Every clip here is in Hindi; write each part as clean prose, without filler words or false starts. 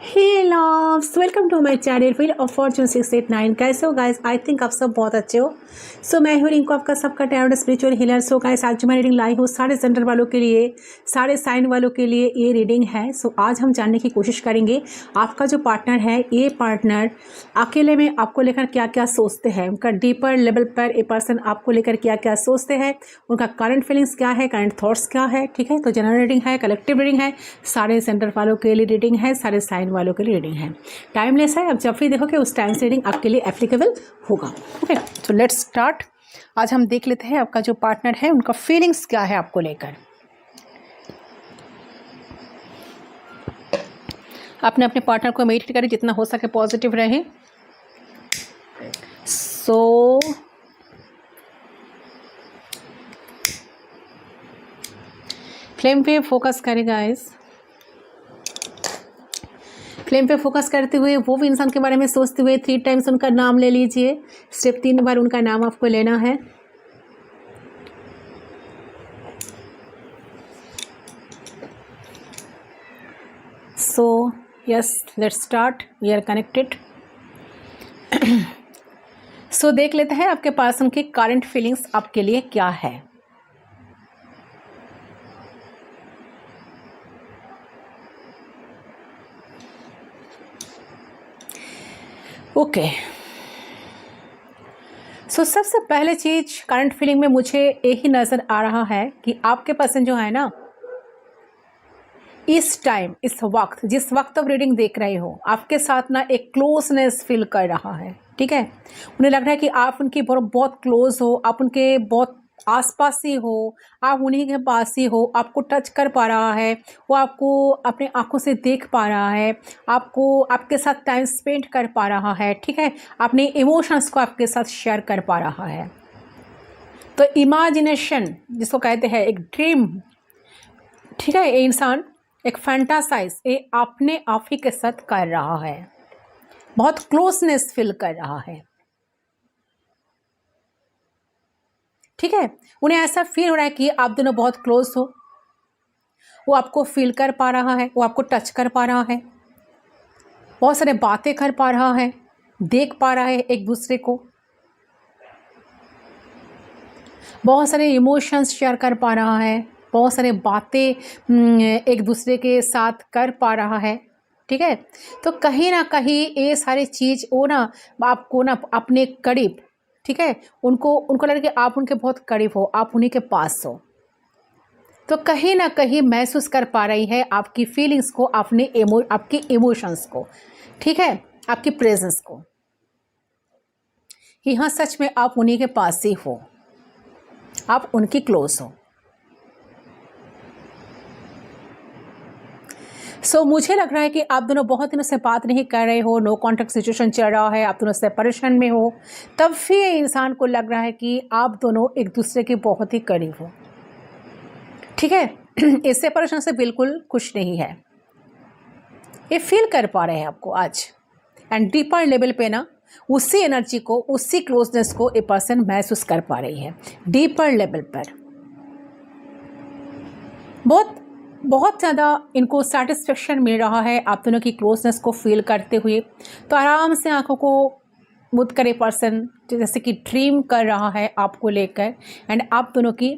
Hey loves, welcome to my channel wheel of fortune 689। कैसे हो गाइस? आई थिंक आप सब बहुत अच्छे हो। सो मैं हूँ रिंकू, आपका सबका tarot spiritual healer. So guys, आज मैं रीडिंग लाई हूँ सारे सेंटर वालों के लिए, सारे साइन वालों के लिए ये रीडिंग है। सो आज हम जानने की कोशिश करेंगे आपका जो पार्टनर है, ये पार्टनर अकेले में आपको लेकर क्या क्या सोचते हैं, उनका डीपर लेवल पर ये पर्सन आपको लेकर क्या क्या सोचते हैं, उनका करंट फीलिंग्स क्या है, करंट थॉट्स क्या है। ठीक है, तो जनरल रीडिंग है, कलेक्टिव रीडिंग है, सारे सेंटर वालों के लिए रीडिंग है, सारे साइन वालों के लिए रीडिंग है। टाइमलेस है, अब जब भी देखोगे उस टाइम से रीडिंग आपके लिए एप्लीकेबल होगा। ओके, तो लेट्स स्टार्ट। आज हम देख लेते हैं आपका जो पार्टनर है उनका फीलिंग्स क्या है आपको लेकर। आपने अपने पार्टनर को मेडिटेट करें, जितना हो सके पॉजिटिव रहे। सो फ्लेम पे फोकस करें गाइस। फ्लेम पे फोकस करते हुए वो भी इंसान के बारे में सोचते हुए 3 टाइम्स उनका नाम ले लीजिए। सिर्फ 3 बार उनका नाम आपको लेना है। So yes, let's start, we are connected. So देख लेते हैं आपके पर्सन की करंट फीलिंग्स आपके लिए क्या है। ओके, सो सबसे पहले चीज करंट फीलिंग में मुझे यही नजर आ रहा है कि आपके पर्सन जो है ना, इस टाइम, इस वक्त, जिस वक्त आप रीडिंग देख रहे हो, आपके साथ ना एक क्लोजनेस फील कर रहा है। ठीक है, उन्हें लग रहा है कि आप उनकी बहुत क्लोज हो, आप उनके बहुत आसपास ही हो, आप उन्हीं के पास ही हो, आपको टच कर पा रहा है, वो आपको अपने आंखों से देख पा रहा है, आपको आपके साथ टाइम स्पेंड कर पा रहा है। ठीक है, अपने इमोशंस को आपके साथ शेयर कर पा रहा है। तो इमेजिनेशन जिसको कहते हैं, एक ड्रीम, ठीक है, ये इंसान एक फैंटासाइज ये अपने आप ही के साथ कर रहा है, बहुत क्लोजनेस फील कर रहा है। ठीक है, उन्हें ऐसा फील हो रहा है कि आप दोनों बहुत क्लोज हो। वो आपको फील कर पा रहा है, वो आपको टच कर पा रहा है, बहुत सारे बातें कर पा रहा है, देख पा रहा है एक दूसरे को, बहुत सारे इमोशंस शेयर कर पा रहा है, बहुत सारे बातें एक दूसरे के साथ कर पा रहा है। ठीक है, तो कहीं ना कहीं ये सारी चीज़ वो ना आपको ना अपने करीब, ठीक है, उनको लगे कि आप उनके बहुत करीब हो, आप उन्हीं के पास हो। तो कहीं ना कहीं महसूस कर पा रही है आपकी फीलिंग्स को, आपके इमोशंस को। ठीक है, आपकी प्रेजेंस को, कि हाँ सच में आप उन्हीं के पास ही हो, आप उनकी क्लोज हो। सो मुझे लग रहा है कि आप दोनों बहुत दिनों से बात नहीं कर रहे हो, नो कॉन्टैक्ट सिचुएशन चल रहा है, आप दोनों सेपरेशन में हो। तब भी इंसान को लग रहा है कि आप दोनों एक दूसरे के बहुत ही करीब हो। ठीक है, इस सेपरेशन से बिल्कुल खुश नहीं है, ये फील कर पा रहे हैं आपको आज। एंड डीपर लेवल पे ना उसी एनर्जी को, उसी क्लोजनेस को ए पर्सन महसूस कर पा रही है डीपर लेवल पर। बहुत ज़्यादा इनको सेटिस्फेक्शन मिल रहा है आप दोनों की क्लोजनेस को फील करते हुए। तो आराम से आंखों को मुद करे पर्सन, जैसे कि ड्रीम कर रहा है आपको लेकर, एंड आप दोनों की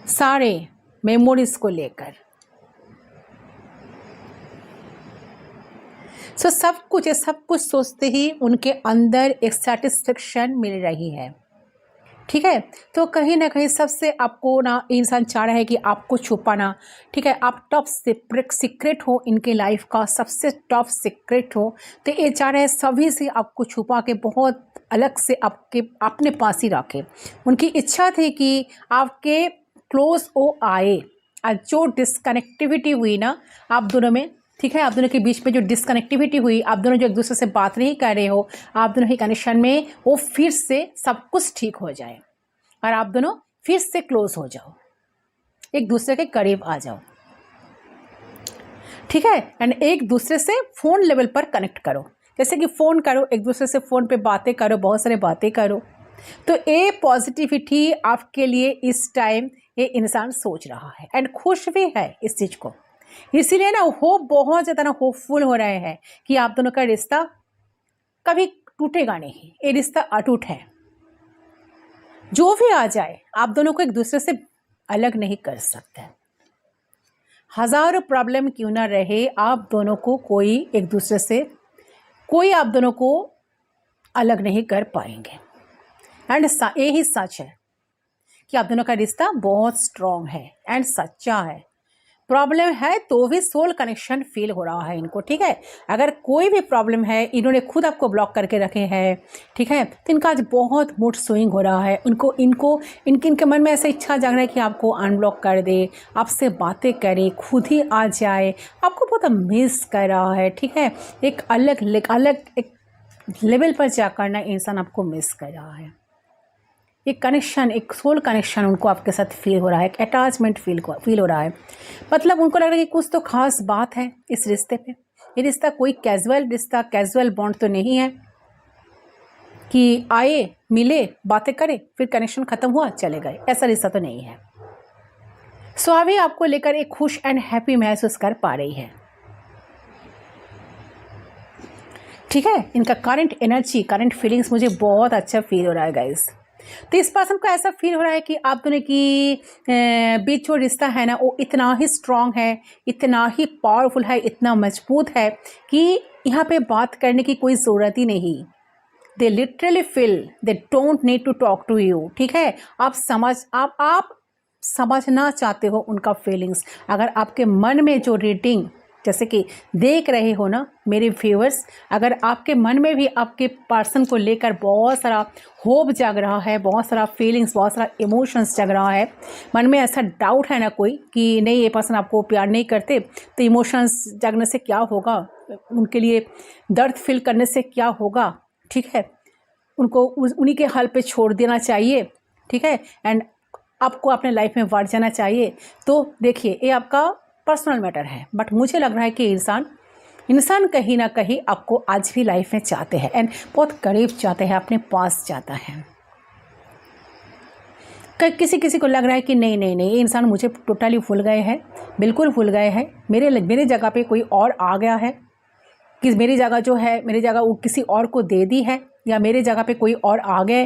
सारे मेमोरीज को लेकर। सो सब कुछ सोचते ही उनके अंदर एक सेटिस्फेक्शन मिल रही है। ठीक है, तो कहीं ना कहीं सबसे आपको ना इंसान चाह रहा है कि आपको छुपाना। ठीक है, आप टॉप सीक्रेट हो, इनके लाइफ का सबसे टॉप सीक्रेट हो। तो ये चाह रहे हैं सभी से आपको छुपा के बहुत अलग से आपके अपने पास ही रखे। उनकी इच्छा थी कि आपके क्लोज वो आए। आज जो डिस्कनेक्टिविटी हुई ना आप दोनों में, ठीक है, आप दोनों के बीच में जो डिस्कनेक्टिविटी हुई, आप दोनों जो एक दूसरे से बात नहीं कर रहे हो, आप दोनों के कनेक्शन में वो फिर से सब कुछ ठीक हो जाए और आप दोनों फिर से क्लोज हो जाओ, एक दूसरे के करीब आ जाओ। ठीक है, एंड एक दूसरे से फोन लेवल पर कनेक्ट करो, जैसे कि फोन करो, एक दूसरे से फोन पे बातें करो, बहुत सारे बातें करो। तो ये पॉजिटिविटी आपके लिए इस टाइम ये इंसान सोच रहा है एंड खुश भी है इस चीज़ को। इसीलिए ना होप बहुत ज़्यादा ना होपफुल हो रहे हैं कि आप दोनों का रिश्ता कभी टूटेगा नहीं, ये रिश्ता अटूट है। जो भी आ जाए आप दोनों को एक दूसरे से अलग नहीं कर सकते। हज़ारों प्रॉब्लम क्यों ना रहे, आप दोनों को कोई एक दूसरे से कोई आप दोनों को अलग नहीं कर पाएंगे। एंड यही सच है कि आप दोनों का रिश्ता बहुत स्ट्रॉन्ग है एंड सच्चा है। प्रॉब्लम है तो भी सोल कनेक्शन फील हो रहा है इनको, ठीक है। अगर कोई भी प्रॉब्लम है, इन्होंने खुद आपको ब्लॉक करके रखे हैं, ठीक है, तो इनका आज बहुत मूड स्विंग हो रहा है। इनके मन में ऐसा इच्छा जाग रहा है कि आपको अनब्लॉक कर दे, आपसे बातें करे, खुद ही आ जाए, आपको बहुत मिस कर रहा है, ठीक है। एक एक लेवल पर जाकर ना इंसान आपको मिस कर रहा है। एक कनेक्शन, एक सोल कनेक्शन उनको आपके साथ फील हो रहा है, एक अटैचमेंट फील हो रहा है। मतलब उनको लग रहा है कि कुछ तो खास बात है इस रिश्ते पे। ये रिश्ता कोई कैजुअल बॉन्ड तो नहीं है कि आए, मिले, बातें करे, फिर कनेक्शन ख़त्म हुआ, चले गए। ऐसा रिश्ता तो नहीं है। सो अभी आपको लेकर एक खुश एंड हैप्पी महसूस कर पा रही है, ठीक है। इनका करंट एनर्जी, करंट फीलिंग्स मुझे बहुत अच्छा फील हो रहा है गाइस। तो इस पर्सन को ऐसा फील हो रहा है कि आप दोनों की बीच जो रिश्ता है ना, वो इतना ही स्ट्रांग है, इतना ही पावरफुल है, इतना मजबूत है कि यहाँ पे बात करने की कोई ज़रूरत ही नहीं। They literally feel they don't need to talk to you, ठीक है। आप समझना चाहते हो उनका फीलिंग्स। अगर आपके मन में जो रीडिंग, जैसे कि देख रहे हो ना मेरे व्यूअर्स, अगर आपके मन में भी आपके पर्सन को लेकर बहुत सारा होप जाग रहा है, बहुत सारा फीलिंग्स, बहुत सारा इमोशंस जाग रहा है, मन में ऐसा डाउट है ना कोई कि नहीं ये पर्सन आपको प्यार नहीं करते, तो इमोशंस जागने से क्या होगा, उनके लिए दर्द फील करने से क्या होगा, ठीक है। उनको उन्हीं के हाल पे छोड़ देना चाहिए, ठीक है, एंड आपको अपने लाइफ में बढ़ जाना चाहिए। तो देखिए ये आपका पर्सनल मैटर है, बट मुझे लग रहा है कि इंसान कहीं ना कहीं आपको आज भी लाइफ में चाहते हैं एंड बहुत करीब चाहते हैं, अपने पास चाहता है। किसी को लग रहा है कि नहीं ये इंसान मुझे टोटली भूल गए हैं, बिल्कुल भूल गए हैं, मेरे जगह पे कोई और आ गया है, कि मेरी जगह वो किसी और को दे दी है, या मेरे जगह पे कोई और आ गए।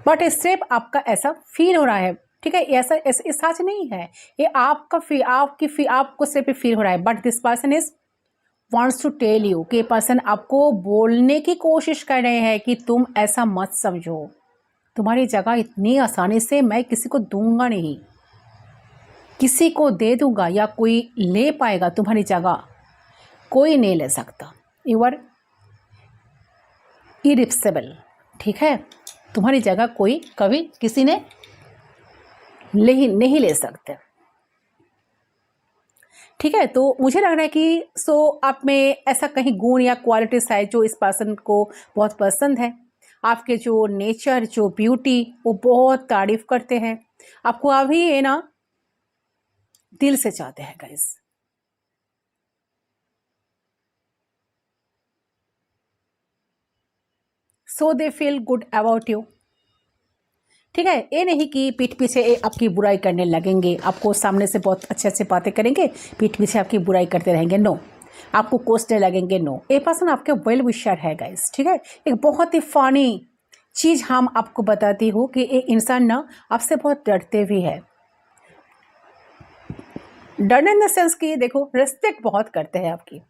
बट सिर्फ आपका ऐसा फील हो रहा है, ठीक है। ऐसा सच नहीं है, ये आपको सिर्फ फील हो रहा है। But this person is wants to tell you कि पर्सन आपको बोलने की कोशिश कर रहे हैं कि तुम ऐसा मत समझो, तुम्हारी जगह इतनी आसानी से मैं किसी को दूंगा नहीं, किसी को दे दूंगा या कोई ले पाएगा तुम्हारी जगह, कोई नहीं ले सकता। यू आर इरिप्सेबल, ठीक है। तुम्हारी जगह कोई कभी किसी ने नहीं ले सकते, ठीक है। तो मुझे लग रहा है कि आप में ऐसा कहीं गुण या क्वालिटीज है जो इस पर्सन को बहुत पसंद है। आपके जो नेचर, जो ब्यूटी, वो बहुत तारीफ करते हैं आपको, अभी ये ना दिल से चाहते हैं guys. So they feel good about you, ठीक है। ये नहीं कि पीठ पीछे आपकी बुराई करने लगेंगे, आपको सामने से बहुत अच्छे बातें करेंगे, पीठ पीछे आपकी बुराई करते रहेंगे, नो। आपको कोसने लगेंगे, नो। ये पर्सन आपके वेल विशर है गाइस, ठीक है। एक बहुत ही फनी चीज़ हम आपको बताती हूँ कि ये इंसान ना आपसे बहुत डरते भी है। डरने इन द सेंस कि देखो रिस्पेक्ट बहुत करते हैं आपकी।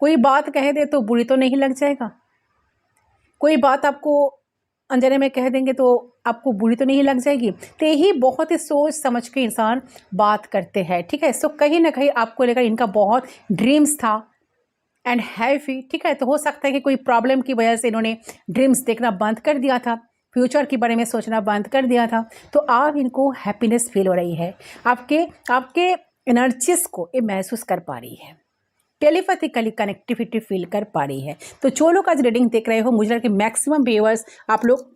कोई बात कह दे तो बुरी तो नहीं लग जाएगा, कोई बात आपको अंजने में कह देंगे तो आपको बुरी तो नहीं लग जाएगी। तो यही बहुत ही सोच समझ के इंसान बात करते हैं, ठीक है। सो कहीं ना कहीं आपको लेकर इनका बहुत ड्रीम्स था एंड हैवी, ठीक है। तो हो सकता है कि कोई प्रॉब्लम की वजह से इन्होंने ड्रीम्स देखना बंद कर दिया था, फ्यूचर के बारे में सोचना बंद कर दिया था। तो अब इनको हैप्पीनेस फील हो रही है, आपके एनर्जीज को ये महसूस कर पा रही है, टेलीपैथिकली कनेक्टिविटी फील कर पा रही है। तो जो लोग आज रीडिंग देख रहे हो, मुझे लगता है कि मैक्सिमम व्यूअर्स आप लोग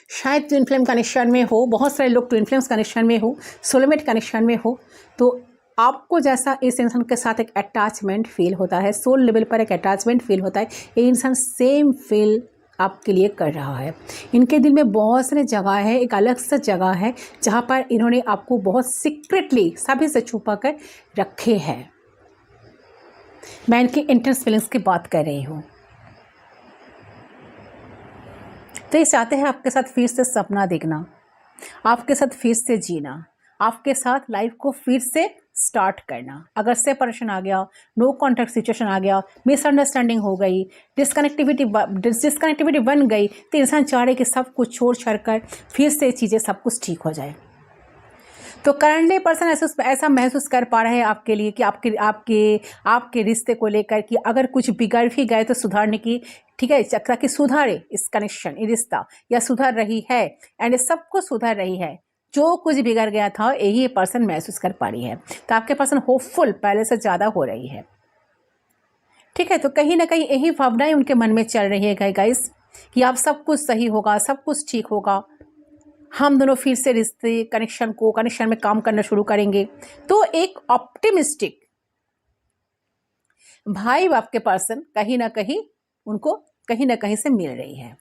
शायद ट्विन फ्लेम कनेक्शन में हो, बहुत सारे लोग ट्विन फ्लेम्स कनेक्शन में हो, सोलमेट कनेक्शन में हो। तो आपको जैसा इस इंसान के साथ एक अटैचमेंट फील होता है, सोल लेवल पर एक अटैचमेंट फील होता है, ये इंसान सेम फील आपके लिए कर रहा है। इनके दिल में बहुत सारी जगह है, एक अलग सा जगह है जहाँ पर इन्होंने आपको बहुत सीक्रेटली सभी से छुपा कर रखे हैं। मैं इनकी इंटेंस फीलिंग्स की बात कर रही हूँ। तो ये चाहते हैं आपके साथ फिर से सपना देखना, आपके साथ फिर से जीना, आपके साथ लाइफ को फिर से स्टार्ट करना। अगर सेपरेशन आ गया, नो कॉन्टैक्ट सिचुएशन आ गया, मिसअंडरस्टैंडिंग हो गई, डिस्कनेक्टिविटी बन गई, तो इंसान चाह रहे कि सब कुछ छोड़ छाड़ कर फिर से चीज़ें सब कुछ ठीक हो जाए। तो करंटली पर्सन ऐसा महसूस कर पा रहे हैं आपके लिए कि आपके रिश्ते को लेकर कि अगर कुछ बिगड़ भी गए तो सुधारने की, ठीक है, चक्रा की सुधारे इस कनेक्शन, ये रिश्ता या सुधार रही है एंड सब कुछ सुधार रही है। जो कुछ बिगड़ गया था यही पर्सन महसूस कर पा रही है। तो आपके पर्सन होपफुल पहले से ज़्यादा हो रही है, ठीक है। तो कहीं ना कहीं यही भावनाएं उनके मन में चल रही है गाइस कि आप सब कुछ सही होगा, सब कुछ ठीक होगा, हम दोनों फिर से रिश्ते कनेक्शन में काम करना शुरू करेंगे। तो एक ऑप्टिमिस्टिक भाई आपके पर्सन कहीं ना कहीं उनको कहीं ना कहीं से मिल रही है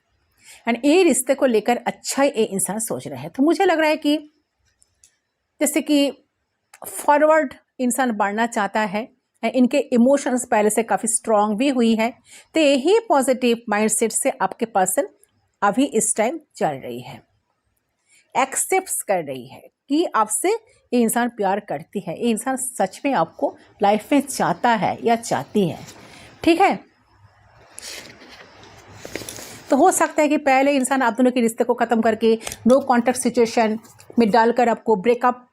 एंड ये रिश्ते को लेकर अच्छा ये इंसान सोच रहा है। तो मुझे लग रहा है कि जैसे कि फॉरवर्ड इंसान बढ़ना चाहता है, इनके इमोशंस पहले से काफ़ी स्ट्रांग भी हुई है। तो यही पॉजिटिव माइंडसेट से आपके पर्सन अभी इस टाइम चल रही है, एक्सेप्ट कर रही है कि आपसे ये इंसान प्यार करती है, ये इंसान सच में आपको लाइफ में चाहता है या चाहती है, ठीक है। तो हो सकता है कि पहले इंसान आप दोनों के रिश्ते को ख़त्म करके नो कॉन्टैक्ट सिचुएशन में डालकर आपको ब्रेकअप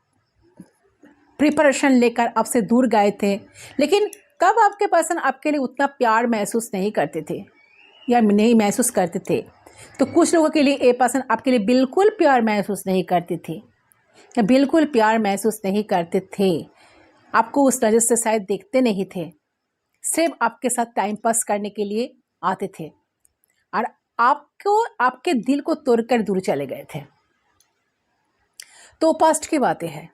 प्रिपरेशन लेकर आपसे दूर गए थे, लेकिन कब आपके पर्सन आपके लिए उतना प्यार महसूस नहीं करते थे या नहीं महसूस करते थे। तो कुछ लोगों के लिए ये पर्सन आपके लिए बिल्कुल प्यार महसूस नहीं करते थे या बिल्कुल प्यार महसूस नहीं करते थे, आपको उस नज़र से शायद देखते नहीं थे, सिर्फ आपके साथ टाइम पास करने के लिए आते थे और आपको आपके दिल को तोड़कर दूर चले गए थे। तो पास्ट की बातें हैं।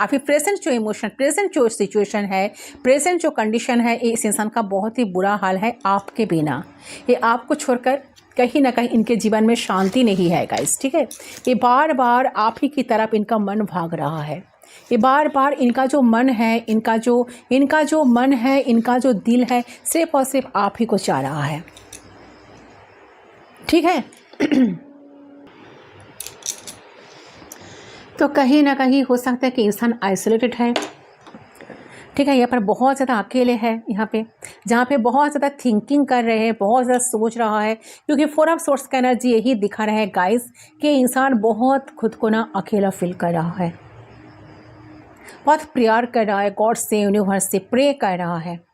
अभी प्रेजेंट जो इमोशन, प्रेजेंट जो सिचुएशन है, प्रेजेंट जो कंडीशन है, इस इंसान का बहुत ही बुरा हाल है आपके बिना। ये आपको छोड़कर कहीं ना कहीं इनके जीवन में शांति नहीं है गाइस, ठीक है। ये बार बार आप ही की तरफ इनका मन भाग रहा है, ये बार बार इनका जो मन है, इनका जो मन है, इनका जो दिल है, सिर्फ और सिर्फ आप ही को चाह रहा है, ठीक है। तो कहीं ना कहीं हो सकता है कि इंसान आइसोलेटेड है, ठीक है, यहाँ पर बहुत ज़्यादा अकेले है, यहाँ पे जहाँ पे बहुत ज़्यादा थिंकिंग कर रहे हैं, बहुत ज़्यादा सोच रहा है, क्योंकि 4 ऑफ सोर्स का एनर्जी यही दिखा रहा है गाइस कि इंसान बहुत खुद को ना अकेला फील कर रहा है, बहुत प्रेयर कर रहा है, गॉड से, यूनिवर्स से प्रे कर रहा है,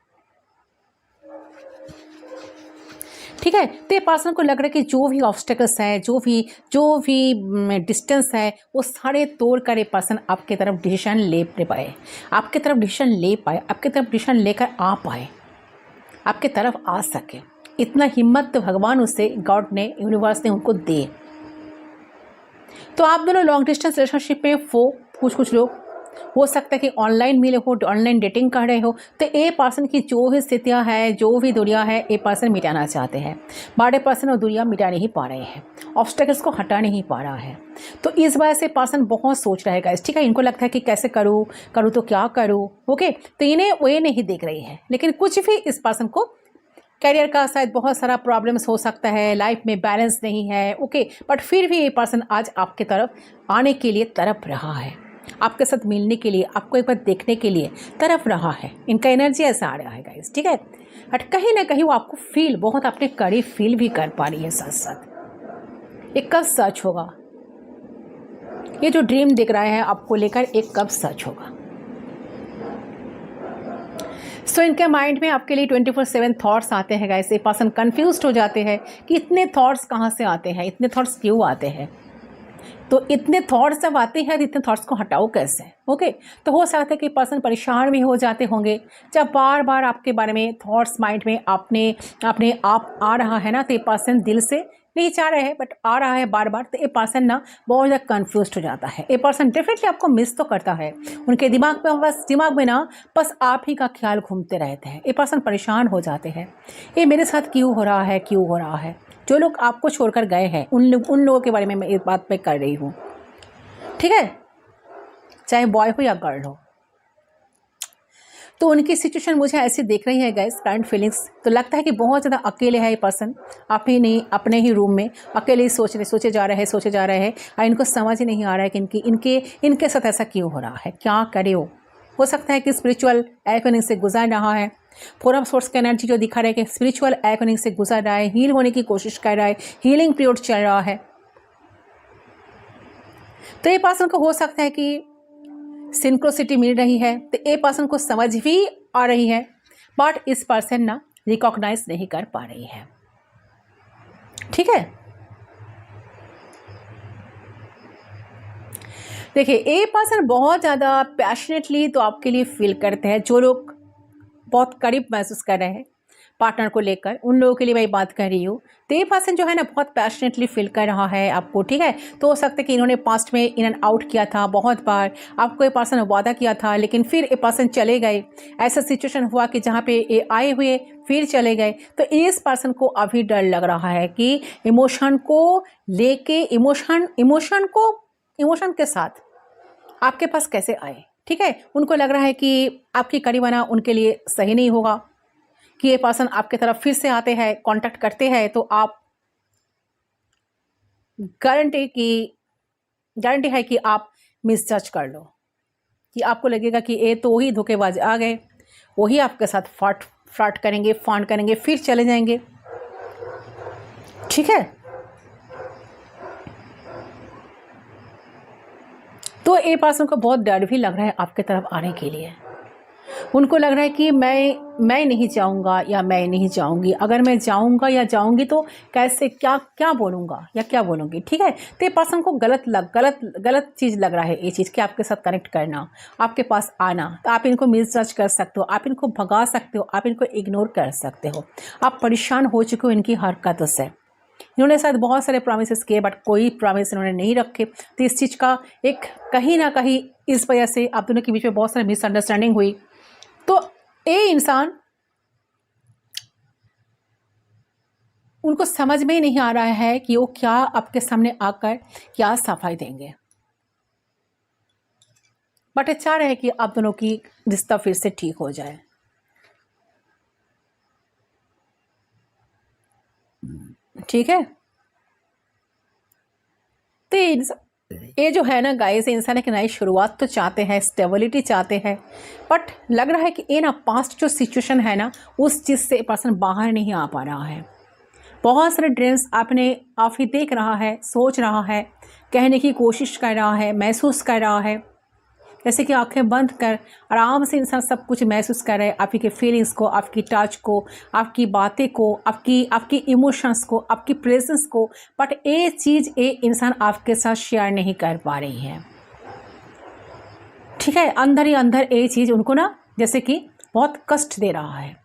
ठीक है। तो पर्सन को लग रहा है कि जो भी ऑब्स्टेकल्स है, जो भी डिस्टेंस है, वो सारे तोड़ कर ये पर्सन आपके तरफ डिसीजन ले पाए, आपके तरफ डिसीजन ले पाए, आपके तरफ डिसीजन लेकर आ पाए, आपके तरफ आ सके। इतना हिम्मत तो भगवान उसे, गॉड ने, यूनिवर्स ने उनको दे। तो आप दोनों लॉन्ग डिस्टेंस रिलेशनशिप में हो, कुछ लोग हो सकता है कि ऑनलाइन मिले हो, ऑनलाइन डेटिंग कर रहे हो। तो ए पर्सन की जो भी स्थितियां है, जो भी दुनिया है, ए पर्सन मिटाना चाहते हैं। बड़े पर्सन और दुनिया मिटा नहीं पा रहे हैं, ऑब्स्टेकल्स को हटा नहीं पा रहा है। तो इस वजह से पर्सन बहुत सोच रहा है, ठीक है। इनको लगता है कि कैसे करूँ तो क्या करूँ, ओके। तो इन्हें वे नहीं देख रही है, लेकिन कुछ भी इस पर्सन को करियर का शायद बहुत सारा प्रॉब्लम्स हो सकता है, लाइफ में बैलेंस नहीं है, ओके। बट फिर भी ये पर्सन आज आपके तरफ आने के लिए तड़प रहा है, आपके साथ मिलने के लिए, आपको एक बार देखने के लिए तड़प रहा है। इनका एनर्जी ऐसा आ रहा है गाइस, ठीक है। बट कहीं ना कहीं वो आपको फील बहुत अपने करीब फील भी कर पा रही है साथ साथ। एक कब सच होगा, ये जो ड्रीम दिख रहा है आपको लेकर, एक कब सच होगा। सो इनके माइंड में आपके लिए 24/7 थॉट्स आते हैं गाइस। ये पर्सन कंफ्यूज्ड हो जाते हैं कि इतने थॉट्स कहाँ से आते हैं, इतने थॉट्स क्यों आते हैं। तो इतने थॉट्स जब आते हैं तो इतने थॉट्स को हटाओ कैसे, ओके। तो हो सकता है कि पर्सन परेशान भी हो जाते होंगे जब बार बार आपके बारे में थॉट्स माइंड में अपने आप आ रहा है ना। तो ये पर्सन दिल से नहीं चाह रहे हैं बट आ रहा है बार बार। तो ये पर्सन ना बहुत ज़्यादा कन्फ्यूज हो जाता है। ये पर्सन डेफिनेटली आपको मिस तो करता है, उनके दिमाग में ना बस आप ही का ख्याल घूमते रहते हैं। ये पर्सन परेशान हो जाते हैं, ये मेरे साथ क्यों हो रहा है, जो लोग आपको छोड़कर गए हैं उन लोगों के बारे में मैं इस बात पे कर रही हूँ, ठीक है, चाहे बॉय हो या गर्ल हो। तो उनकी सिचुएशन मुझे ऐसी दिख रही है गाइस, करंट फीलिंग्स। तो लगता है कि बहुत ज़्यादा अकेले है ये पर्सन, अपने ही रूम में अकेले ही सोचे जा रहे हैं और इनको समझ ही नहीं आ रहा है कि इनके साथ ऐसा क्यों हो रहा है, क्या करे। हो सकता है कि स्पिरिचुअल एवेनिंग से गुजर रहा है। 4 ऑफ सोर्स का एनर्जी जो दिखा रहा है कि स्पिरिचुअल एवेनिंग से गुजर रहा है, हील होने की कोशिश कर रहा है, हीलिंग पीरियड चल रहा है। तो ये पर्सन को हो सकता है कि सिंक्रोसिटी मिल रही है, तो ए पर्सन को समझ भी आ रही है, बट इस पर्सन ना रिकॉग्नाइज नहीं कर पा रही है, ठीक है। देखिए, ए पर्सन बहुत ज़्यादा पैशनेटली तो आपके लिए फील करते हैं। जो लोग बहुत करीब महसूस कर रहे हैं पार्टनर को लेकर, उन लोगों के लिए मैं बात कर रही हूँ। तो ये पर्सन जो है ना बहुत पैशनेटली फील कर रहा है आपको, ठीक है। तो हो सकता है कि इन्होंने पास्ट में इन एंड आउट किया था बहुत बार, आपको ये पर्सन वादा किया था लेकिन फिर ये पर्सन चले गए। ऐसा सिचुएशन हुआ कि जहाँ पे ये आए हुए फिर चले गए। तो इस पर्सन को अभी डर लग रहा है कि इमोशन को लेके, इमोशन के साथ आपके पास कैसे आए, ठीक है। उनको लग रहा है कि आपकी करीब आना उनके लिए सही नहीं होगा, कि ये पर्सन आपके तरफ फिर से आते हैं, कांटेक्ट करते हैं, तो आप गारंटी है कि आप मिसजज कर लो, कि आपको लगेगा कि ये तो वही धोखेबाज आ गए, वही आपके साथ फ्रॉड करेंगे, फॉन्ड करेंगे, फिर चले जाएंगे, ठीक है। तो ये पर्सन को बहुत डर भी लग रहा है आपके तरफ आने के लिए। उनको लग रहा है कि मैं नहीं जाऊंगा या मैं नहीं जाऊंगी, अगर मैं जाऊंगा या जाऊंगी तो कैसे, क्या बोलूंगा या क्या बोलूंगी, ठीक है। तो ये पर्सन को गलत चीज़ लग रहा है ये चीज़ कि आपके साथ कनेक्ट करना, आपके पास आना। तो आप इनको मिसजज कर सकते हो, आप इनको भगा सकते हो, आप इनको इग्नोर कर सकते हो। आप परेशान हो चुके हो इनकी हरकतों से। इन्होंने शायद बहुत सारे प्रॉमिसेस किए बट कोई प्रॉमिस इन्होंने नहीं रखे। तो इस चीज़ का एक कहीं ना कहीं इस वजह से आप दोनों के बीच में बहुत सारी मिसअंडरस्टैंडिंग हुई। तो ये इंसान, उनको समझ में ही नहीं आ रहा है कि वो क्या आपके सामने आकर क्या सफाई देंगे, बट ये चाह रहे हैं कि आप दोनों की रिश्ता फिर से ठीक हो जाए, ठीक है। तो ये जो है ना गाइस, इंसान एक नई शुरुआत तो चाहते हैं, स्टेबिलिटी चाहते हैं, बट लग रहा है कि ये ना पास्ट जो सिचुएशन है ना उस चीज़ से पर्सन बाहर नहीं आ पा रहा है। बहुत सारे ड्रीम्स आप ही देख रहा है, सोच रहा है, कहने की कोशिश कर रहा है, महसूस कर रहा है, जैसे कि आंखें बंद कर आराम से इंसान सब कुछ महसूस कर रहा है, आपकी के फीलिंग्स को, आपकी टच को, आपकी बातें को, आपकी इमोशंस को, आपकी प्रेजेंस को, बट ये चीज़ ये इंसान आपके साथ शेयर नहीं कर पा रही है, ठीक है। अंदर ही अंदर ये चीज़ उनको ना जैसे कि बहुत कष्ट दे रहा है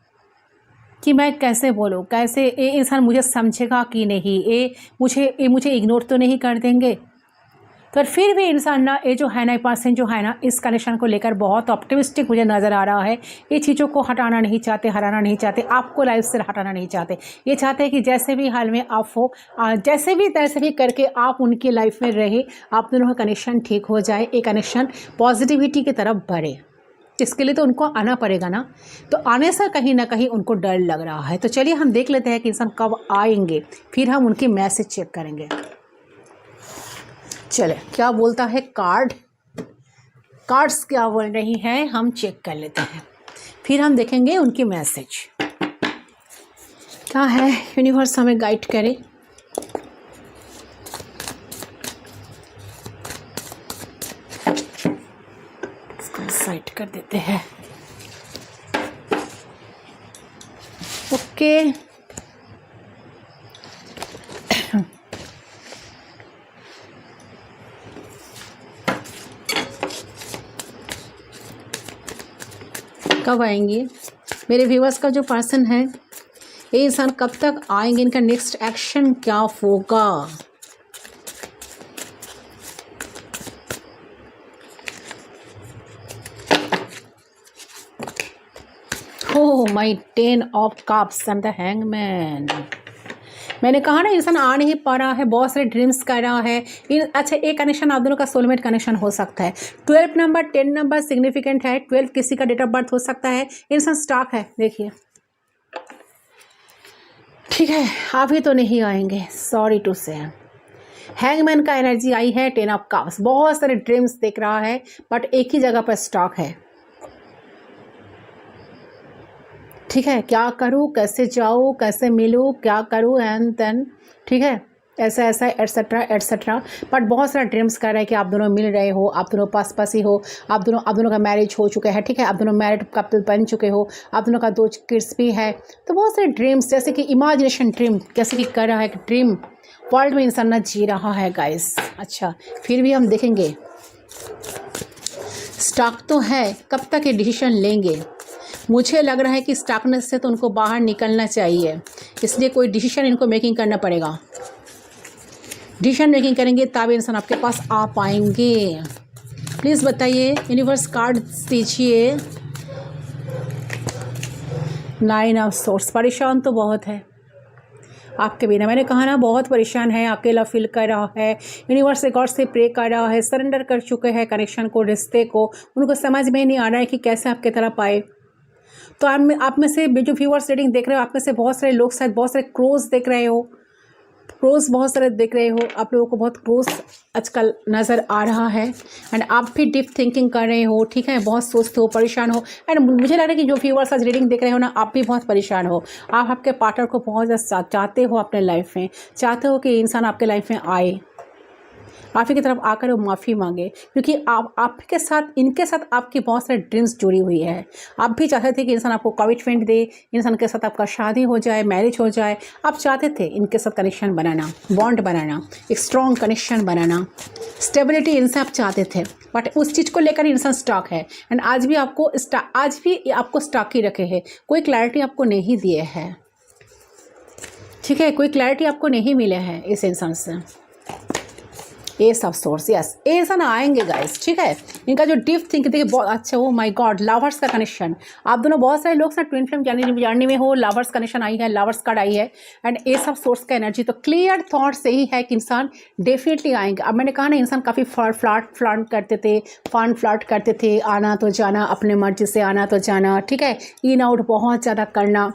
कि मैं कैसे बोलूँ, कैसे ये इंसान मुझे समझेगा कि नहीं, ये मुझे इग्नोर तो नहीं कर देंगे। तो फिर भी इंसान ना ये जो है ना पर्सन जो है ना इस कनेक्शन को लेकर बहुत ऑप्टिमिस्टिक मुझे नज़र आ रहा है। ये चीज़ों को हटाना नहीं चाहते, हराना नहीं चाहते, आपको लाइफ से हटाना नहीं चाहते। ये चाहते हैं कि जैसे भी हाल में आप हो, जैसे भी तैसे भी करके आप उनकी लाइफ में रहे, आप दोनों का कनेक्शन ठीक हो जाए, एक कनेक्शन पॉजिटिविटी की तरफ बढ़े। इसके लिए तो उनको आना पड़ेगा ना, तो आने से कहीं ना कहीं उनको डर लग रहा है। तो चलिए हम देख लेते हैं कि इंसान कब आएंगे, फिर हम उनकी मैसेज चेक करेंगे। चले क्या बोलता है कार्ड्स क्या बोल रही हैं, हम चेक कर लेते हैं, फिर हम देखेंगे उनकी मैसेज क्या है। यूनिवर्स हमें गाइड करे। इसको साइड कर देते हैं। ओके, कब आएंगे मेरे व्यूअर्स का जो पर्सन है, ये इंसान कब तक आएंगे, इनका नेक्स्ट एक्शन क्या होगा। Oh, my 10 of cups and the hangman. मैंने कहा ना इंसान आ नहीं पा रहा है, बहुत सारे ड्रीम्स कर रहा है। अच्छा, एक कनेक्शन आप दोनों का सोलमेट कनेक्शन हो सकता है। 12 नंबर 10 नंबर सिग्निफिकेंट है। 12 किसी का डेट ऑफ बर्थ हो सकता है। इंसान स्टॉक है, देखिए ठीक है, अभी तो नहीं आएंगे, सॉरी टू से। हैंगमैन का एनर्जी आई है। 10 ऑफ कप्स, बहुत सारे ड्रीम्स देख रहा है बट एक ही जगह पर स्टॉक है। ठीक है, क्या करूँ, कैसे जाऊँ, कैसे मिलूँ, क्या करूँ एंड देन, ठीक है, ऐसा ऐसा एट्सेट्रा एट्सेट्रा। बट बहुत सारा ड्रीम्स कर रहे हैं कि आप दोनों मिल रहे हो, आप दोनों पास ही हो, आप दोनों का मैरिज हो चुका है। ठीक है, आप दोनों मैरिड कपल बन चुके हो, आप दोनों का 2 किड्स भी है। तो बहुत सारे ड्रीम्स, जैसे कि इमेजिनेशन ड्रीम कैसे कि कर रहा है कि ड्रीम वर्ल्ड में इंसान ना जी रहा है गाइस। अच्छा, फिर भी हम देखेंगे स्टॉक तो है, कब तक ये डिसीजन लेंगे। मुझे लग रहा है कि स्टॉकनेस से तो उनको बाहर निकलना चाहिए, इसलिए कोई डिसीजन इनको मेकिंग करना पड़ेगा। डिसीजन मेकिंग करेंगे तब इंसान आपके पास आ पाएंगे। प्लीज़ बताइए, यूनिवर्स कार्ड दीजिए। 9 ऑफ सोर्स, परेशान तो बहुत है आपके बिना। मैंने कहा ना, बहुत परेशान है, अकेला फील कर रहा है। यूनिवर्स से गॉड से प्रे कर रहा है, सरेंडर कर चुके हैं कनेक्शन को, रिश्ते को। उनको समझ में नहीं आ रहा है कि कैसे आपके तरफ आए। तो आप में से जो व्यूअर्स रीडिंग देख रहे हो, आप में से बहुत सारे लोग शायद बहुत सारे क्रोज देख रहे हो, क्रोज बहुत सारे देख रहे हो। आप लोगों को बहुत क्रोज आजकल नज़र आ रहा है एंड आप भी डीप थिंकिंग कर रहे हो। ठीक है, बहुत सोचते हो, परेशान हो। एंड मुझे लग रहा है कि जो व्यूअर्स आज रीडिंग देख रहे हो ना, आप भी बहुत परेशान हो। आप आपके पार्टनर को बहुत ज़्यादा चाहते हो अपने लाइफ में, चाहते हो कि इंसान आपके लाइफ में आए, आप ही की तरफ आकर वो माफ़ी मांगे, क्योंकि आपके साथ, इनके साथ आपकी बहुत सारे ड्रीम्स जुड़ी हुई है। आप भी चाहते थे कि इंसान आपको कमिटमेंट दे, इंसान के साथ आपका शादी हो जाए, मैरिज हो जाए। आप चाहते थे इनके साथ कनेक्शन बनाना, बॉन्ड बनाना, एक स्ट्रॉन्ग कनेक्शन बनाना, स्टेबिलिटी इनसे आप चाहते थे। बट उस चीज़ को लेकर इंसान स्टॉक है एंड आज भी आपको स्टॉक ही रखे हैं। कोई क्लैरिटी आपको नहीं दिए है। ठीक है, कोई क्लैरिटी आपको नहीं मिले हैं इस इंसान से। एस ऑफ सोर्स, यस, ये इंसान आएंगे गाइस। ठीक है, इनका जो डीप थिंक, देखिए बहुत अच्छा। ओ माय गॉड, लवर्स का कनेक्शन। आप दोनों बहुत सारे लोग ट्विन फ्लेम जर्नी में हो, लवर्स कनेक्शन आई है, लवर्स कार्ड आई है एंड एस ऑफ सोर्स का एनर्जी। तो क्लियर थॉट से ही है कि इंसान डेफिनेटली आएंगे। अब मैंने कहा ना, इंसान काफ़ी फ्लर्ट करते थे, आना तो जाना, अपने मर्जी से आना तो जाना। ठीक है, इन आउट बहुत ज़्यादा करना,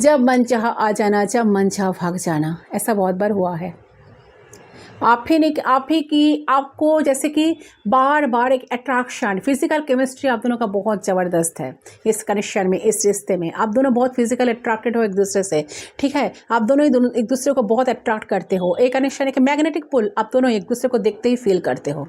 जब मन चाहा आ जाना, जब मन चाहा भाग जाना, ऐसा बहुत बार हुआ है। आप ही की आपको जैसे कि बार बार एक अट्रैक्शन, फिजिकल केमिस्ट्री आप दोनों का बहुत ज़बरदस्त है इस कनेक्शन में, इस रिश्ते में। आप दोनों बहुत फिजिकल अट्रैक्टेड हो एक दूसरे से। ठीक है, आप दोनों एक दूसरे को बहुत अट्रैक्ट करते हो। एक कनेक्शन, एक मैग्नेटिक पुल, आप दोनों एक दूसरे को देखते ही फील करते हो।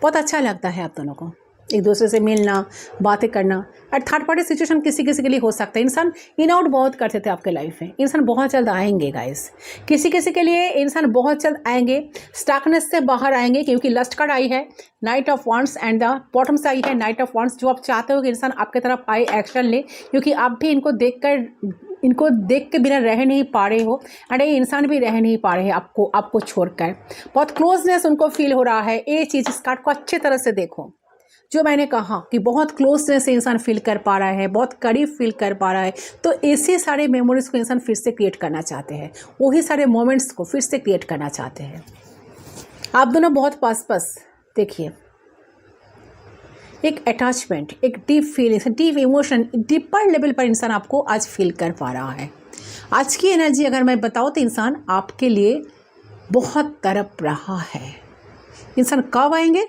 बहुत अच्छा लगता है आप दोनों को एक दूसरे से मिलना, बातें करना। और थर्ड पार्टी सिचुएशन किसी किसी के लिए हो सकता है। इंसान इन आउट बहुत करते थे आपके लाइफ में, इंसान बहुत जल्द आएंगे गाइस। किसी किसी के लिए इंसान बहुत जल्द आएंगे, स्टॉकनेस से बाहर आएंगे, क्योंकि लस्ट कार्ड आई है, night of wands and the bottom से आई है नाइट ऑफ वांड्स। जो आप चाहते हो कि इंसान आपके तरफ आए, एक्शन ले, क्योंकि आप भी इनको देख के बिना रह नहीं पा रहे हो एंड ये इंसान भी रह नहीं पा रहे हैं आपको छोड़कर। बहुत क्लोजनेस उनको फील हो रहा है। ये चीज़ इस कार्ड को अच्छे तरह से देखो, जो मैंने कहा कि बहुत क्लोजनेस से इंसान फील कर पा रहा है, बहुत करीब फील कर पा रहा है। तो ऐसे सारे मेमोरीज को इंसान फिर से क्रिएट करना चाहते हैं, वही सारे मोमेंट्स को फिर से क्रिएट करना चाहते हैं। आप दोनों बहुत पास देखिए, एक अटैचमेंट, एक deep feeling, deep emotion, deeper level पर इंसान आपको आज फील कर पा रहा है। आज की एनर्जी अगर मैं बताऊँ तो इंसान आपके लिए बहुत तड़प रहा है। इंसान कब आएंगे?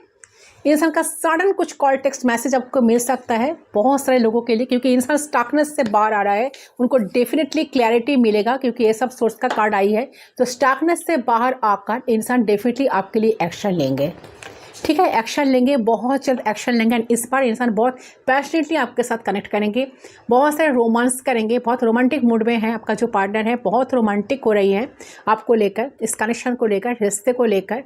इंसान का सडन कुछ कॉल टेक्स्ट मैसेज आपको मिल सकता है बहुत सारे लोगों के लिए, क्योंकि इंसान स्टॉकनेस से बाहर आ रहा है। उनको डेफिनेटली क्लैरिटी मिलेगा, क्योंकि ये सब सोर्स का कार्ड आई है। तो स्टॉकनेस से बाहर आकर इंसान डेफिनेटली आपके लिए एक्शन लेंगे। ठीक है, एक्शन लेंगे, बहुत जल्द एक्शन लेंगे एंड इस बार इंसान बहुत पैशनेटली आपके साथ कनेक्ट करेंगे, बहुत सारे रोमांस करेंगे, बहुत रोमांटिक मूड में है। आपका जो पार्टनर है बहुत रोमांटिक हो रही है आपको लेकर, इस कनेक्शन को लेकर, रिश्ते को लेकर।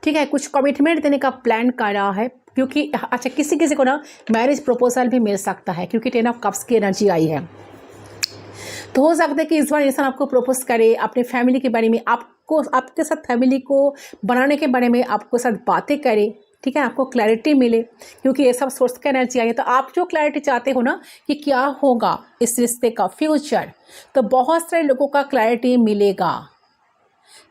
ठीक है, कुछ कमिटमेंट देने का प्लान कर रहा है, क्योंकि अच्छा किसी किसी को ना मैरिज प्रपोजल भी मिल सकता है, क्योंकि 10 ऑफ कप्स की एनर्जी आई है। तो हो सकता है कि इस बार इंसान आपको प्रपोज करे, अपने फैमिली के बारे में, आपके साथ फैमिली को बनाने के बारे में आपको साथ बातें करे। ठीक है, आपको क्लैरिटी मिले, क्योंकि ये सब सोर्स का एनर्जी आई है। तो आप जो क्लैरिटी चाहते हो ना कि क्या होगा इस रिश्ते का फ्यूचर, तो बहुत सारे लोगों का क्लैरिटी मिलेगा।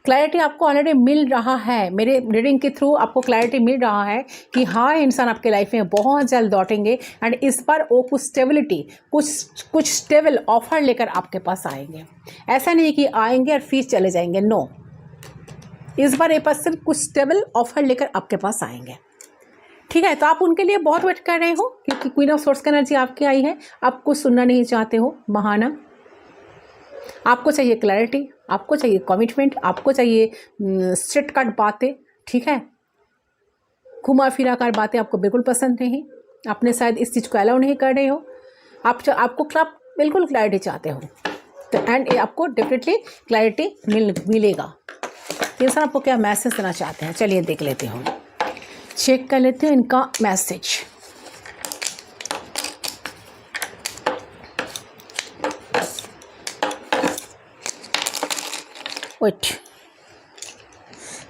क्लैरिटी आपको ऑलरेडी मिल रहा है, मेरे रीडिंग के थ्रू आपको क्लैरिटी मिल रहा है कि हाँ, इंसान आपके लाइफ में बहुत जल्द लौटेंगे एंड इस बार वो कुछ स्टेबिलिटी, कुछ स्टेबल ऑफर लेकर आपके पास आएंगे। ऐसा नहीं कि आएंगे और फिर चले जाएंगे, नो, इस बार ये पर्सन कुछ स्टेबल ऑफर लेकर आपके पास आएंगे। ठीक है, तो आप उनके लिए बहुत वेट कर रहे हो, क्योंकि क्वीन ऑफ सोर्स का एनर्जी आपकी आई है। आप कुछ सुनना नहीं चाहते हो बहाना, आपको चाहिए क्लैरिटी, आपको चाहिए कमिटमेंट, आपको चाहिए स्ट्रेट कट बातें। ठीक है, घुमा फिरा कर बातें आपको बिल्कुल पसंद नहीं, आपने शायद इस चीज़ को अलाउ नहीं कर रहे हो। आपको बिल्कुल क्लैरिटी चाहते हो, तो एंड आपको डेफिनेटली क्लैरिटी मिलेगा। तो इंसान आपको क्या मैसेज देना चाहते हैं, चलिए देख लेते हो, चेक कर लेते हैं इनका मैसेज। वेट,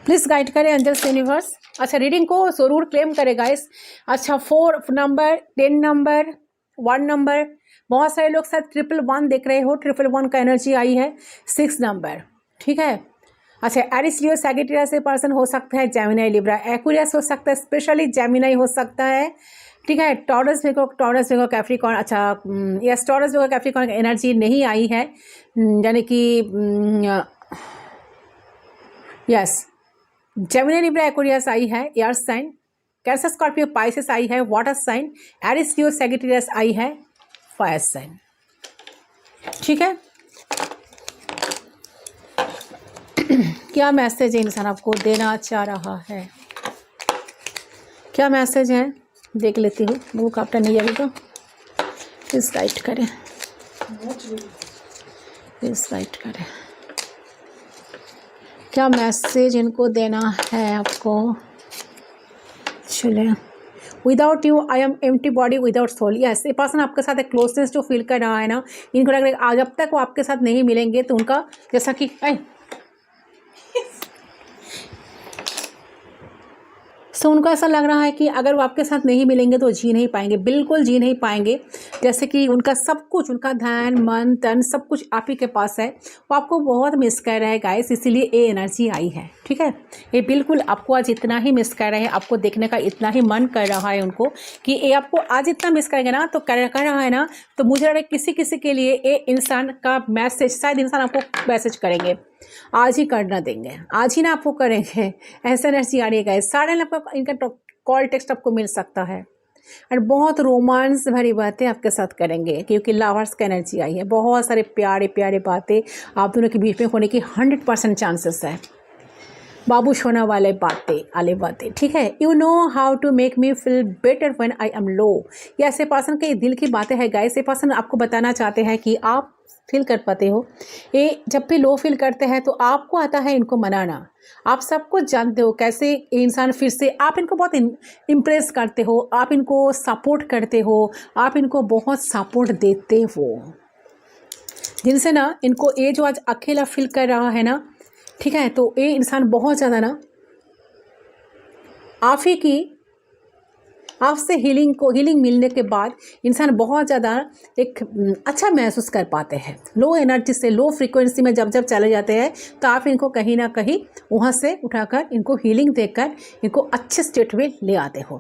प्लीज़ गाइड करें एंजल्स यूनिवर्स। अच्छा, रीडिंग को ज़रूर क्लेम करें गाइस। अच्छा, 4 नंबर, 10 नंबर, 1 नंबर, बहुत सारे लोग शायद 111 देख रहे हो, 111 का एनर्जी आई है। 6 नंबर, ठीक है। अच्छा, एरिस, लियो, सैजिटेरियस से पर्सन हो सकता है, जेमिनी, लिब्रा, एक्वेरियस हो सकता है, स्पेशली जेमिनी हो सकता है। ठीक है, टॉरस, विगो, कैप्रिकॉर्न। अच्छा, यस, टॉरस, विगो, कैप्रिकॉर्न की एनर्जी नहीं आई है, यानी कि यस, जेमिनी, लिब्रा, एक्वेरियस आई है, air sign. Cancer, Scorpio, Pisces आई है, water sign. Aries, Leo, Sagittarius आई है, फायर साइन। ठीक है, क्या मैसेज है इंसान आपको देना चाह रहा है, क्या मैसेज है, देख लेती हूँ। बुक आपका नहीं अभी तो प्लीज़ गाइड करें, प्लीज़ गाइड करें, क्या मैसेज इनको देना है आपको। चलिए, without you I am empty body without soul. Yes, ये पर्सन आपके साथ एक क्लोजनेस जो फील कर रहा है ना, इनको लग रहा है जब तक वो आपके साथ नहीं मिलेंगे तो उनका, जैसा कि तो उनको ऐसा लग रहा है कि अगर वो आपके साथ नहीं मिलेंगे तो जी नहीं पाएंगे, बिल्कुल जी नहीं पाएंगे। जैसे कि उनका सब कुछ, उनका ध्यान, मन, तन, सब कुछ आप ही के पास है, वो आपको बहुत मिस कर रहे हैं गाइस, इसीलिए ये एनर्जी आई है। ठीक है, ये बिल्कुल आपको आज इतना ही मिस कर रहे हैं, आपको देखने का इतना ही मन कर रहा है उनको कि ये आपको आज इतना मिस करेंगे ना, तो कर रहा है ना, तो मुझे लग रहा है किसी किसी के लिए ये इंसान का मैसेज, शायद इंसान आपको मैसेज करेंगे, आज ही करना देंगे, आज ही ना आपको करेंगे, ऐसा एनर्जी आ रही है गाइस। सारे आपको इनका कॉल टेक्स्ट आपको मिल सकता है और बहुत रोमांस भरी बातें आपके साथ करेंगे, क्योंकि लवर्स का एनर्जी आई है। बहुत सारे प्यारे प्यारे बातें आप दोनों के बीच में होने की 100% चांसेस है, बाबू सोना वाले बातें। ठीक है, you know how to make me feel better when I am low. ये ऐसे पर्सन के दिल की बातें है गाइस। ये पर्सन आपको बताना चाहते हैं कि आप फील कर पाते हो, ये जब भी लो फील करते हैं तो आपको आता है इनको मनाना। आप सब कुछ जानते हो कैसे इंसान फिर से, आप इनको बहुत इम्प्रेस करते हो, आप इनको सपोर्ट करते हो, आप इनको बहुत सपोर्ट देते हो, जिनसे ना इनको ये जो आज अकेला फील कर रहा है ना, ठीक है, तो ये इंसान बहुत ज़्यादा ना आपसे हीलिंग मिलने के बाद इंसान बहुत ज़्यादा एक अच्छा महसूस कर पाते हैं। लो एनर्जी से, लो फ्रीक्वेंसी में जब चले जाते हैं तो आप इनको कहीं ना कहीं वहाँ से उठाकर इनको हीलिंग देकर इनको अच्छे स्टेट में ले आते हो।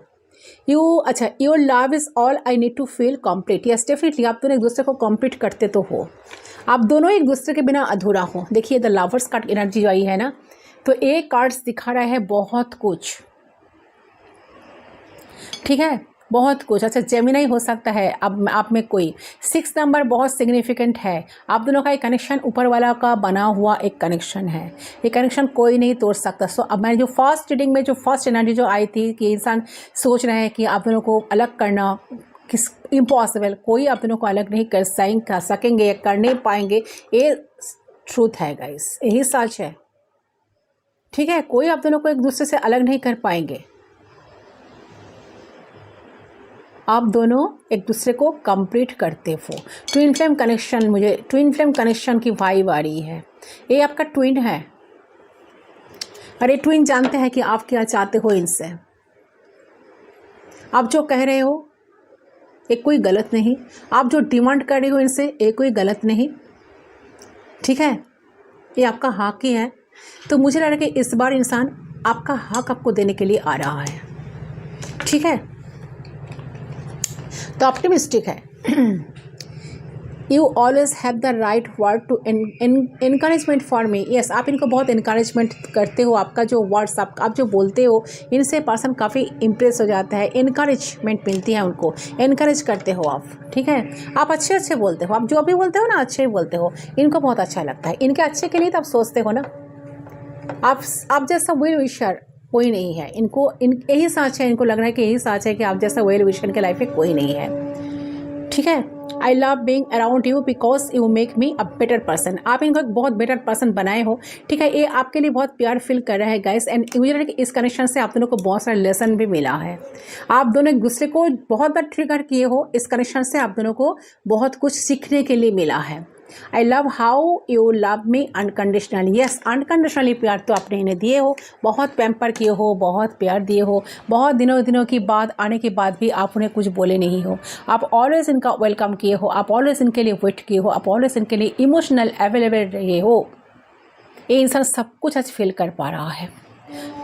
अच्छा, your love is all I need to feel complete. Yes, definitely आप दोनों एक दूसरे को कम्प्लीट करते तो हो, आप दोनों एक दूसरे के बिना अधूरा हो। देखिए, द लवर्स कार्ड एनर्जी जो आई है ना, तो ये कार्ड्स दिखा रहा है बहुत कुछ। ठीक है, बहुत कुछ। अच्छा, जेमिनी हो सकता है अब आप में कोई। 6 नंबर बहुत सिग्निफिकेंट है, आप दोनों का एक कनेक्शन ऊपर वाला का बना हुआ एक कनेक्शन है, ये कनेक्शन कोई नहीं तोड़ सकता। सो अब मैं जो फर्स्ट रीडिंग में जो फर्स्ट एनर्जी जो आई थी कि इंसान सोच रहे हैं कि आप दोनों को अलग करना किस इम्पॉसिबल, कोई आप दोनों को अलग नहीं कर सकेंगे या कर नहीं पाएंगे, ये ट्रूथ है गाइस, यही सच है। ठीक है, कोई आप दोनों को एक दूसरे से अलग नहीं कर पाएंगे, आप दोनों एक दूसरे को कंप्लीट करते हो। ट्विन फ्लेम कनेक्शन, मुझे ट्विन फ्लेम कनेक्शन की वाइब आ रही है। ये आपका ट्विन है और ये ट्विन जानते हैं कि आप क्या चाहते हो इनसे। आप जो कह रहे हो ये कोई गलत नहीं, आप जो डिमांड कर रहे हो इनसे ये कोई गलत नहीं, ठीक है, ये आपका हक ही है। तो मुझे लग रहा है कि इस बार इंसान आपका हक आपको देने के लिए आ रहा है, ठीक है, तो ऑप्टिमिस्टिक है। You always have the right word to encouragement for me. Yes, आप इनको बहुत इनकरेजमेंट करते हो, आपका जो वर्ड्स आप जो बोलते हो इनसे पर्सन काफ़ी इम्प्रेस हो जाता है, इनकरेजमेंट मिलती है उनको, इनकरेज करते हो आप, ठीक है, आप अच्छे अच्छे बोलते हो, आप जो भी बोलते हो ना अच्छे ही बोलते हो, इनको बहुत अच्छा लगता है, इनके अच्छे के लिए तो आप सोचते हो ना। आप जैसा वेल विशर कोई नहीं है, इनको यही साच है, इनको लग रहा है कि यही साच है कि आप जैसा वेल विशर के लाइफ में कोई नहीं है, ठीक है। I love being around you because you make me a better person. आप इनको एक बहुत बेटर पर्सन बनाए हो, ठीक है, ये आपके लिए बहुत प्यार फील कर रहा है गाइस। एंड मुझे लग रहा है कि इस कनेक्शन से आप दोनों को बहुत सारा लेसन भी मिला है, आप दोनों एक दूसरे को बहुत बार ट्रिगर किए हो, इस कनेक्शन से आप दोनों को बहुत कुछ सीखने के लिए मिला है। I love how you love me unconditionally. Yes, unconditionally प्यार तो आपने इन्हें दिए हो, बहुत पैम्पर किए हो, बहुत प्यार दिए हो, बहुत दिनों की बाद आने के बाद भी आप उन्हें कुछ बोले नहीं हो, आप ऑलवेज इनका वेलकम किए हो, आप ऑलवेज इनके लिए वेट किए हो, आप ऑलवेज इनके लिए इमोशनल अवेलेबल रहे हो। ये इंसान सब कुछ आज फील कर पा रहा है,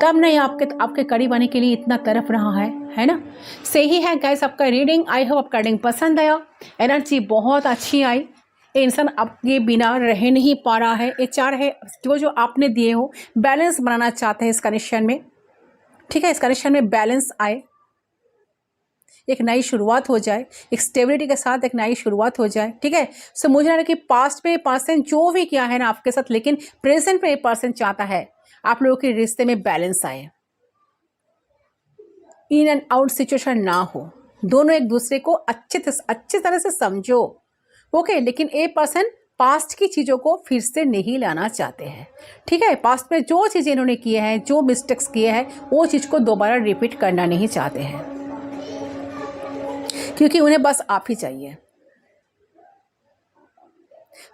तब नहीं आपके करीब आने के लिए इतना तड़प रहा है ना। सही है गाइस, आपका रीडिंग, आई होप आपका रीडिंग पसंद आया, एनर्जी बहुत अच्छी आई। ये इंसान आपके बिना रह नहीं पा रहा है, ये चाह रहे जो आपने दिए हो, बैलेंस बनाना चाहते हैं इस कनेक्शन में, ठीक है, इस कनेक्शन में बैलेंस आए, एक नई शुरुआत हो जाए, एक स्टेबिलिटी के साथ एक नई शुरुआत हो जाए, ठीक है। सो मुझे लग रहा है कि पास्ट में पर्सन जो भी किया है ना आपके साथ, लेकिन प्रेजेंट में ये पर्सन चाहता है आप लोगों के रिश्ते में बैलेंस आए, इन एंड आउट सिचुएशन ना हो, दोनों एक दूसरे को अच्छे तरह से समझो, ओके। लेकिन ये पर्सन पास्ट की चीज़ों को फिर से नहीं लाना चाहते हैं, ठीक है, पास्ट में जो चीज़ें इन्होंने किए हैं, जो मिस्टेक्स किए हैं, वो चीज़ को दोबारा रिपीट करना नहीं चाहते हैं, क्योंकि उन्हें बस आप ही चाहिए।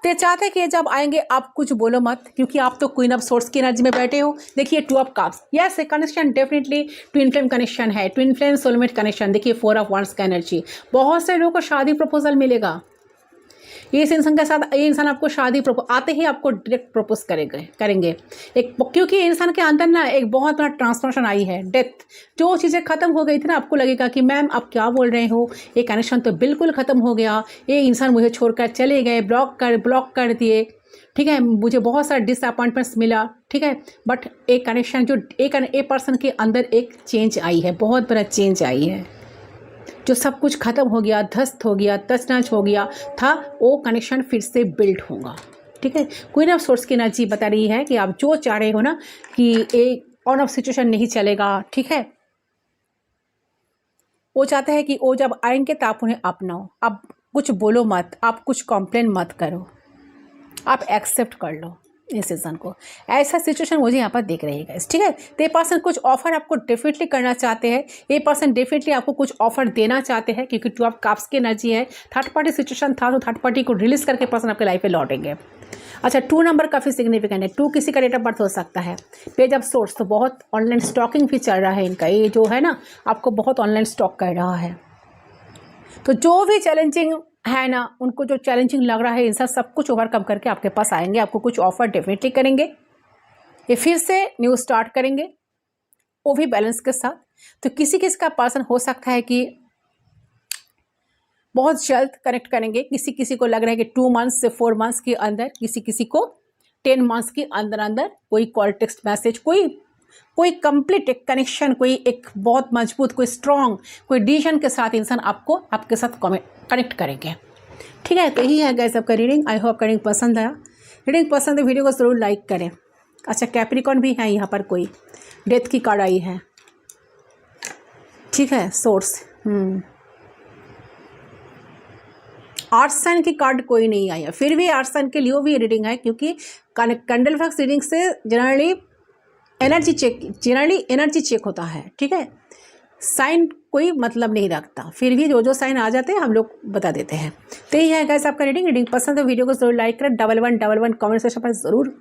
तो ये चाहते हैं कि जब आएंगे आप कुछ बोलो मत, क्योंकि आप तो क्वीन ऑफ सोर्स की एनर्जी में बैठे हो। देखिए 2 of cups, yes, connection definitely twin flame connection है, ट्विन फ्लेम सोलमेट कनेक्शन। देखिए 4 ऑफ वांड्स का एनर्जी, बहुत से लोगों को शादी प्रपोजल मिलेगा, इस इंसान के साथ, ये इंसान आपको शादी आते ही आपको डायरेक्ट प्रपोज करेंगे एक, क्योंकि इंसान के अंदर ना एक बहुत बड़ा ट्रांसफॉर्मेशन आई है, डेथ, जो चीज़ें खत्म हो गई थी ना, आपको लगेगा कि मैम आप क्या बोल रहे हो, ये कनेक्शन तो बिल्कुल ख़त्म हो गया, ये इंसान मुझे छोड़कर चले गए, ब्लॉक कर दिए, ठीक है, मुझे बहुत सारा डिसअपॉइंटमेंट्स मिला, ठीक है, बट एक कनेक्शन जो एक पर्सन के अंदर एक चेंज आई है, बहुत बड़ा चेंज आई है, जो सब कुछ खत्म हो गया, ध्वस्त हो गया, तचनच हो गया था, वो कनेक्शन फिर से बिल्ड होगा, ठीक है। क्वीन ऑफ सोर्स की एनर्जी बता रही है कि आप जो चाह रहे हो ना कि एक ऑन ऑफ सिचुएशन नहीं चलेगा, ठीक है, वो चाहता है कि वो जब आएंगे तो आप उन्हें अपनाओ, आप कुछ बोलो मत, आप कुछ कंप्लेन मत करो, आप एक्सेप्ट कर लो इस सीजन को, ऐसा सिचुएशन मुझे यहाँ पर दिख रही है, ठीक है। तो ये पर्सन कुछ ऑफर आपको डेफिनेटली करना चाहते हैं, ये पर्सन डेफिनेटली आपको कुछ ऑफर देना चाहते हैं, क्योंकि 2 ऑफ कप्स की एनर्जी है, थर्ड पार्टी सिचुएशन था तो थर्ड पार्टी को रिलीज करके पर्सन आपके लाइफ में लौटेंगे। अच्छा, 2 नंबर काफ़ी सिग्निफिकेंट है, 2 किसी का डेट ऑफ बर्थ हो सकता है। पेज ऑफ सोर्स, तो बहुत ऑनलाइन स्टॉकिंग भी चल रहा है इनका, ये जो है ना आपको बहुत ऑनलाइन स्टॉक कर रहा है, तो जो भी चैलेंजिंग है ना, उनको जो चैलेंजिंग लग रहा है, इंसान सब कुछ ओवरकम करके आपके पास आएंगे, आपको कुछ ऑफर डेफिनेटली करेंगे, ये फिर से न्यू स्टार्ट करेंगे, वो भी बैलेंस के साथ। तो किसी का पर्सन हो सकता है कि बहुत जल्द कनेक्ट करेंगे, किसी को लग रहा है कि 2 मंथ्स से 4 मंथ्स के अंदर, किसी को 10 मंथ्स के अंदर कोई कॉल टेक्स्ट मैसेज, कोई कंप्लीट एक कनेक्शन, कोई एक बहुत मजबूत, कोई स्ट्रॉन्ग, कोई डिसीजन के साथ इंसान आपके साथ कनेक्ट करेंगे, ठीक है। तो यही है गाइस आपका रीडिंग, आई होप रीडिंग पसंद आया। रीडिंग पसंद है वीडियो को ज़रूर लाइक करें। अच्छा, कैप्रिकॉर्न भी है यहाँ पर, कोई डेथ की कार्ड आई है, ठीक है, सोर्स, आर्ट्स साइन की कार्ड कोई नहीं आई है, फिर भी आर्ट्स साइन के लिए भी रीडिंग है, क्योंकि कैंडल फ्लक्स रीडिंग से जनरली एनर्जी चेक होता है, ठीक है, साइन कोई मतलब नहीं रखता, फिर भी जो साइन आ जाते हैं हम लोग बता देते हैं। तो यही है गाइस आपका रीडिंग पसंद है वीडियो को ज़रूर लाइक करें, 1111 कमेंट सेक्शन पर ज़रूर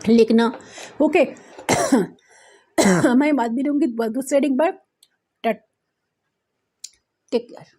लिखना, ओके। मैं बात भी दूँगी दूसरे रीडिंग पर, टेक केयर।